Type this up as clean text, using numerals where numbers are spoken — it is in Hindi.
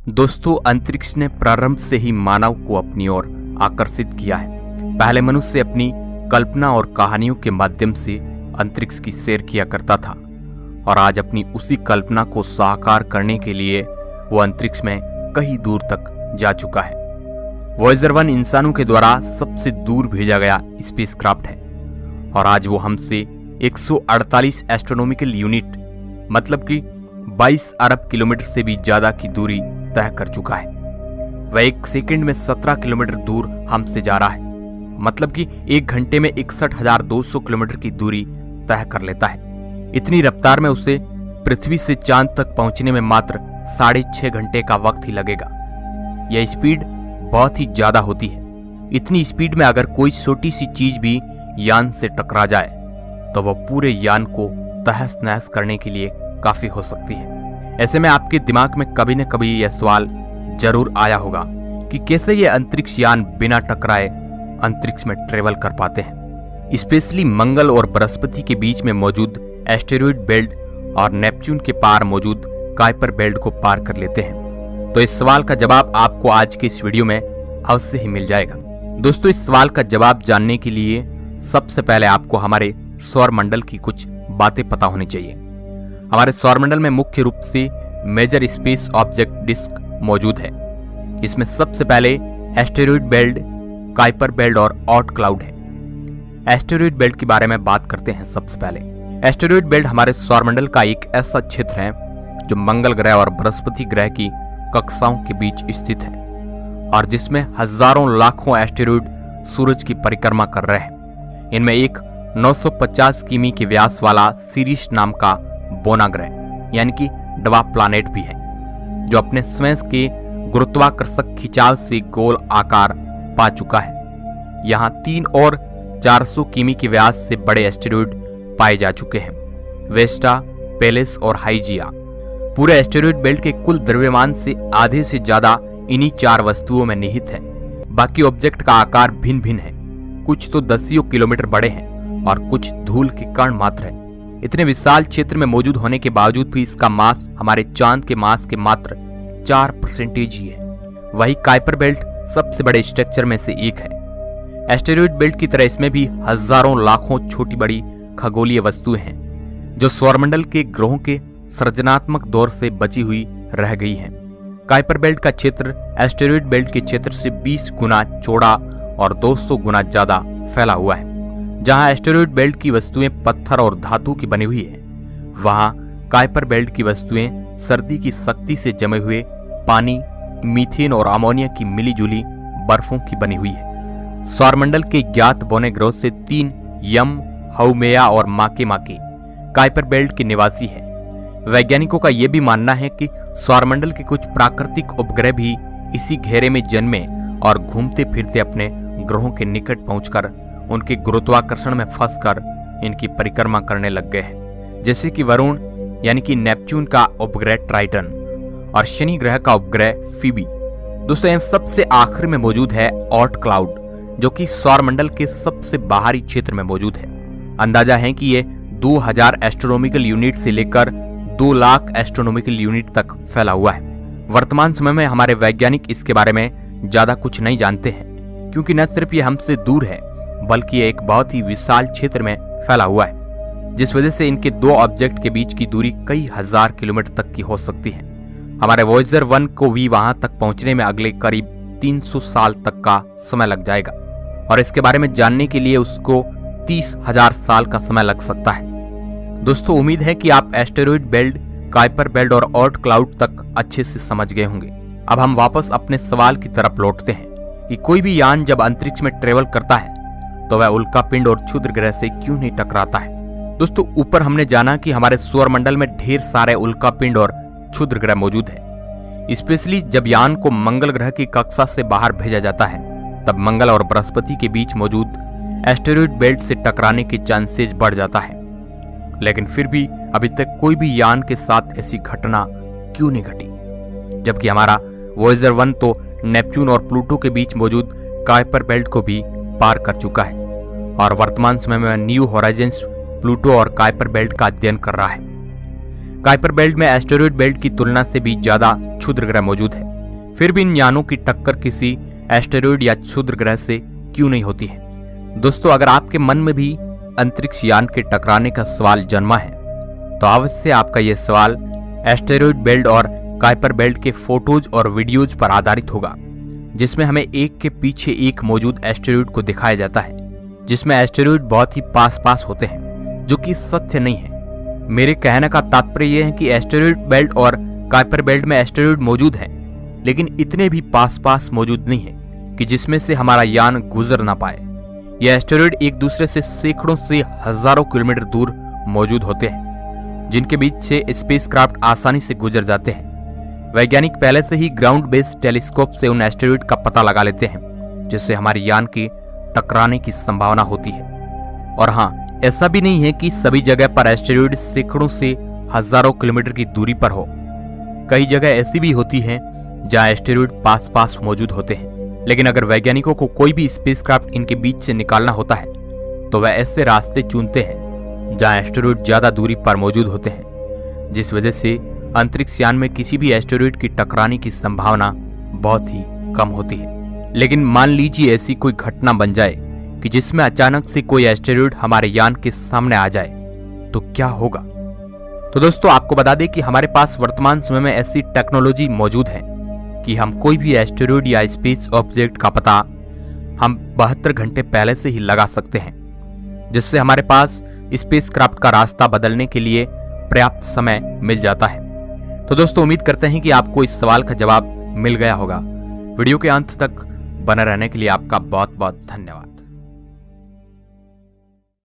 दोस्तों, अंतरिक्ष ने प्रारंभ से ही मानव को अपनी ओर आकर्षित किया है। पहले मनुष्य अपनी कल्पना और कहानियों के माध्यम से अंतरिक्ष की सैर किया करता था और आज अपनी उसी कल्पना को साकार करने के लिए वो अंतरिक्ष में कहीं दूर तक जा चुका है। वॉयेजर 1 इंसानों के द्वारा सबसे दूर भेजा गया स्पेसक्राफ्ट है और आज वो हमसे 148 एस्ट्रोनॉमिकल यूनिट मतलब कि 22 अरब किलोमीटर से भी ज्यादा की दूरी तय कर चुका है। वह एक सेकंड में 17 किलोमीटर दूर हमसे जा रहा है, मतलब कि एक घंटे में 61,200 किलोमीटर की दूरी तय कर लेता है। इतनी रफ्तार में उसे पृथ्वी से चांद तक पहुंचने में मात्र 6.5 घंटे का वक्त ही लगेगा। यह स्पीड बहुत ही ज्यादा होती है। इतनी स्पीड में अगर कोई छोटी सी चीज भी यान से टकरा जाए तो वह पूरे यान को तहस नहस करने के लिए काफी हो सकती है। ऐसे में आपके दिमाग में कभी न कभी यह सवाल जरूर आया होगा कि कैसे ये अंतरिक्ष यान बिना टकराए अंतरिक्ष में ट्रेवल कर पाते हैं, स्पेशली मंगल और बृहस्पति के बीच में मौजूद एस्टेरॉयड बेल्ट और नेपच्यून के पार मौजूद काइपर बेल्ट को पार कर लेते हैं। तो इस सवाल का जवाब आपको आज के इस वीडियो में अवश्य ही मिल जाएगा। दोस्तों, इस सवाल का जवाब जानने के लिए सबसे पहले आपको हमारे सौर मंडल की कुछ बातें पता होनी चाहिए। हमारे सौरमंडल में मुख्य रूप से मेजर स्पेस ऑब्जेक्ट डिस्क मौजूद है। इसमें सबसे पहले एस्टेरॉयड बेल्ट, काइपर बेल्ट और ऑट क्लाउड है। एस्टेरॉयड बेल्ट के बारे में बात करते हैं। सबसे पहले एस्टेरॉयड बेल्ट हमारे सौरमंडल का एक ऐसा क्षेत्र है जो मंगल ग्रह और बृहस्पति ग्रह की कक्षाओं के बीच स्थित है और जिसमें हजारों लाखों एस्टेरॉयड सूरज की परिक्रमा कर रहे हैं। इनमें एक 950 किमी के व्यास वाला सीरिस नाम का बोना ग्रह यानी कि ड्वार्फ प्लैनेट भी है, जो अपने स्वयं के गुरुत्वाकर्षक खिंचाव से गोल आकार पा चुका है। यहाँ 3 और 400 किमी के व्यास से बड़े एस्टेरॉयड पाए जा चुके हैं, वेस्टा, पेलेस और हाइजिया। पूरे एस्टेरॉयड बेल्ट के कुल द्रव्यमान से आधे से ज्यादा इन्हीं 4 वस्तुओं में निहित है। बाकी ऑब्जेक्ट का आकार भिन्न भिन्न है, कुछ तो दसियों किलोमीटर बड़े हैं और कुछ धूल के कण मात्र है। इतने विशाल क्षेत्र में मौजूद होने के बावजूद भी इसका मास हमारे चांद के मास के मात्र 4% ही है। वही काइपर बेल्ट सबसे बड़े स्ट्रक्चर में से एक है। एस्टेरॉयड बेल्ट की तरह इसमें भी हजारों लाखों छोटी बड़ी खगोलीय वस्तुएं हैं जो सौरमंडल के ग्रहों के सृजनात्मक दौर से बची हुई रह गई हैं। काइपर बेल्ट का क्षेत्र एस्टेरॉयड बेल्ट के क्षेत्र से 20 गुना चौड़ा और 200 गुना ज्यादा फैला हुआ है। जहां एस्टेरॉयड बेल्ट की वस्तुएं पत्थर और धातु की बनी हुई है, वहां काइपर बेल्ट की वस्तुएं सर्दी की शक्ति से जमे हुए पानी, मीथेन और अमोनिया की मिलीजुली बर्फों की बनी हुई है। सौरमंडल के ज्ञात बौने ग्रहों से 3 यम, हाउमेया और माके काइपर बेल्ट के निवासी है। वैज्ञानिकों का यह भी मानना है कि सौरमंडल के कुछ प्राकृतिक उपग्रह भी इसी घेरे में जन्मे और घूमते फिरते अपने ग्रहों के निकट पहुंचकर उनके गुरुत्वाकर्षण में फंसकर इनकी परिक्रमा करने लग गए हैं, जैसे कि वरुण यानी कि नेपच्यून का उपग्रह ट्राइटन और शनि ग्रह का उपग्रह फीबी। दोस्तों, इन सबसे आखिर में मौजूद है ऑट क्लाउड, जो कि सौरमंडल के सबसे बाहरी क्षेत्र में मौजूद है। अंदाजा है कि ये 2000 एस्ट्रोनॉमिकल यूनिट से लेकर 2 लाख एस्ट्रोनॉमिकल यूनिट तक फैला हुआ है। वर्तमान समय में हमारे वैज्ञानिक इसके बारे में ज्यादा कुछ नहीं जानते हैं, क्योंकि न सिर्फ ये हमसे दूर है बल्कि ये एक बहुत ही विशाल क्षेत्र में फैला हुआ है, जिस वजह से इनके 2 ऑब्जेक्ट के बीच की दूरी कई हजार किलोमीटर तक की हो सकती है। हमारे वॉयेजर 1 को भी वहां तक पहुंचने में अगले करीब 300 साल तक का समय लग जाएगा और इसके बारे में जानने के लिए उसको 30,000 साल का समय लग सकता है। दोस्तों, उम्मीद है कि आप एस्टेरॉयड बेल्ट, काइपर बेल्ट और ऑट क्लाउड तक अच्छे से समझ गए होंगे। अब हम वापस अपने सवाल की तरफ लौटते हैं कि कोई भी यान जब अंतरिक्ष में ट्रेवल करता है तो वह उल्कापिंड और क्षुद्र ग्रह से क्यों नहीं टकराता है। दोस्तों, ऊपर हमने जाना कि हमारे सौरमंडल में ढेर सारे उल्कापिंड और क्षुद्र ग्रह मौजूद है। स्पेशली जब यान को मंगल ग्रह की कक्षा से बाहर भेजा जाता है, तब मंगल और बृहस्पति के बीच मौजूद एस्टेरॉयड बेल्ट से टकराने के चांसेस बढ़ जाता है। लेकिन फिर भी अभी तक कोई भी यान के साथ ऐसी घटना क्यों नहीं घटी, जबकि हमारा वॉयेजर 1 तो नेपच्यून और प्लूटो के बीच मौजूद काइपर बेल्ट को भी पार कर चुका है और वर्तमान समय में न्यू होराइजन्स प्लूटो और काइपर बेल्ट का अध्ययन कर रहा है। काइपर बेल्ट में एस्टेरॉयड बेल्ट की तुलना से भी ज्यादा क्षुद्र ग्रह मौजूद है। फिर भी इन यानों की टक्कर किसी एस्टेरॉयड या क्षुद्र ग्रह से क्यों नहीं होती है? दोस्तों, अगर आपके मन में भी अंतरिक्ष यान के टकराने का सवाल जन्मा है तो अवश्य आपका यह सवाल एस्टेरॉयड बेल्ट और काइपर बेल्ट के फोटोज और वीडियोज पर आधारित होगा, जिसमें हमें एक के पीछे एक मौजूद एस्टेरॉयड को दिखाया जाता है, जिसमें एस्टेरॉयड बहुत ही पास पास होते हैं, जो कि सत्य नहीं है। मेरे कहने का तात्पर्य यह है कि एस्टेरॉयड बेल्ट और काइपर बेल्ट में एस्टेरॉयड मौजूद हैं, लेकिन इतने भी पास पास मौजूद नहीं है कि जिसमें से हमारा यान गुजर ना पाए। यह एस्टेरॉयड एक दूसरे से सैकड़ों से हजारों किलोमीटर दूर मौजूद होते हैं, जिनके बीच से स्पेसक्राफ्ट आसानी से गुजर जाते हैं। वैज्ञानिक पहले से ही ग्राउंड बेस्ड टेलीस्कोप से उन एस्टेरॉयड का पता लगा लेते हैं, जिससे हमारे यान की टकराने की संभावना होती है। और हाँ, ऐसा भी नहीं है कि सभी जगह पर एस्टेरॉयड सैकड़ों से हजारों किलोमीटर की दूरी पर हो। कई जगह ऐसी भी होती हैं जहां एस्टेरॉयड पास पास मौजूद होते हैं, लेकिन अगर वैज्ञानिकों को कोई भी स्पेसक्राफ्ट इनके बीच से निकालना होता है तो वह ऐसे रास्ते चुनते हैं जहां एस्टेरॉयड ज्यादा दूरी पर मौजूद होते हैं, जिस वजह से अंतरिक्ष यान में किसी भी एस्टेरॉयड की टकराने की संभावना बहुत ही कम होती है। लेकिन मान लीजिए ऐसी कोई घटना बन जाए कि जिसमें अचानक से कोई एस्टेरॉयड हमारे यान के सामने आ जाए तो क्या होगा? तो दोस्तों, आपको बता दें कि हमारे पास वर्तमान समय में ऐसी टेक्नोलॉजी मौजूद है कि हम कोई भी एस्टेरॉयड या स्पेस ऑब्जेक्ट का पता हम 72 घंटे पहले से ही लगा सकते हैं, जिससे हमारे पास स्पेसक्राफ्ट का रास्ता बदलने के लिए पर्याप्त समय मिल जाता है। तो दोस्तों, उम्मीद करते हैं कि आपको इस सवाल का जवाब मिल गया होगा। वीडियो के अंत तक बने रहने के लिए आपका बहुत बहुत धन्यवाद।